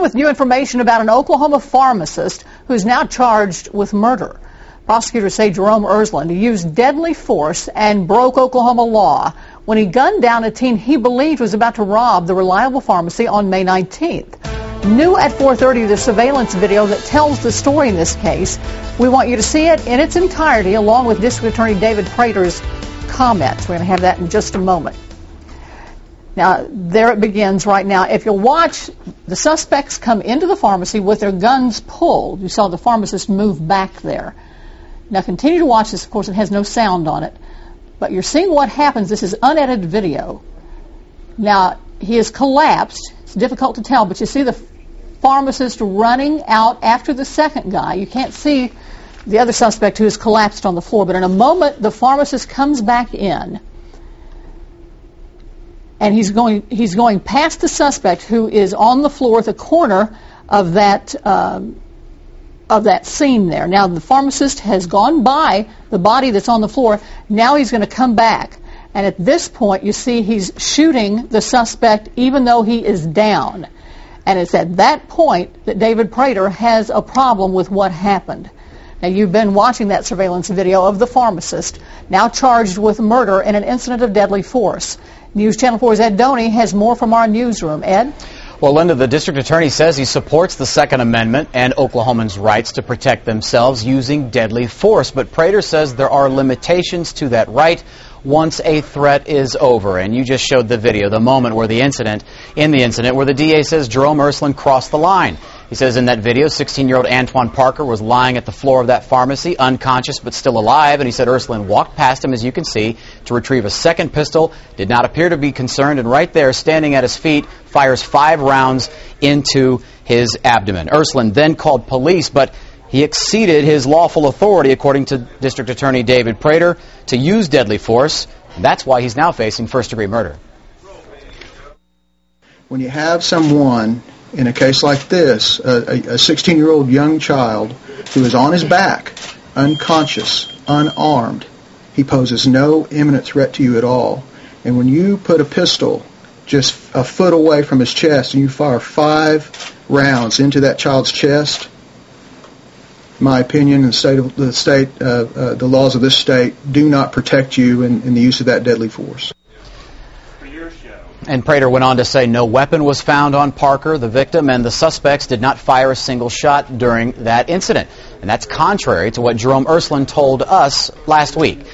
with new information about an Oklahoma pharmacist who's now charged with murder. Prosecutors say Jerome Ersland used deadly force and broke Oklahoma law when he gunned down a teen he believed was about to rob the Reliable Pharmacy on May 19th. New at 4:30, the surveillance video that tells the story in this case. We want you to see it in its entirety, along with District Attorney David Prater's comments. We're going to have that in just a moment. Now, there it begins right now. If you'll watch, the suspects come into the pharmacy with their guns pulled. You saw the pharmacist move back there. Now, continue to watch this. Of course, it has no sound on it. But you're seeing what happens. This is unedited video. Now, he has collapsed. It's difficult to tell, but you see the pharmacist running out after the second guy. You can't see the other suspect who has collapsed on the floor, but in a moment, the pharmacist comes back in. And he's going past the suspect who is on the floor at the corner of that scene there. Now the pharmacist has gone by the body that's on the floor. Now he's going to come back. And at this point, you see he's shooting the suspect even though he is down. And it's at that point that David Prater has a problem with what happened. Now, you've been watching that surveillance video of the pharmacist, now charged with murder in an incident of deadly force. News Channel 4's Ed Doney has more from our newsroom. Ed? Well, Linda, the district attorney says he supports the Second Amendment and Oklahomans' rights to protect themselves using deadly force. But Prater says there are limitations to that right once a threat is over. And you just showed the video, the moment where the incident where the DA says Jerome Ersland crossed the line. He says in that video, 16-year-old Antoine Parker was lying at the floor of that pharmacy, unconscious but still alive, and he said Ersland walked past him, as you can see, to retrieve a second pistol, did not appear to be concerned, and right there, standing at his feet, fires 5 rounds into his abdomen. Ersland then called police, but he exceeded his lawful authority, according to District Attorney David Prater, to use deadly force, and that's why he's now facing first-degree murder. When you have someone in a case like this, a 16-year-old young child who is on his back, unconscious, unarmed, he poses no imminent threat to you at all. And when you put a pistol just a foot away from his chest and you fire 5 rounds into that child's chest, in my opinion, the laws of this state do not protect you in the use of that deadly force. And Prater went on to say no weapon was found on Parker, the victim, and the suspects did not fire a single shot during that incident. And that's contrary to what Jerome Ersland told us last week.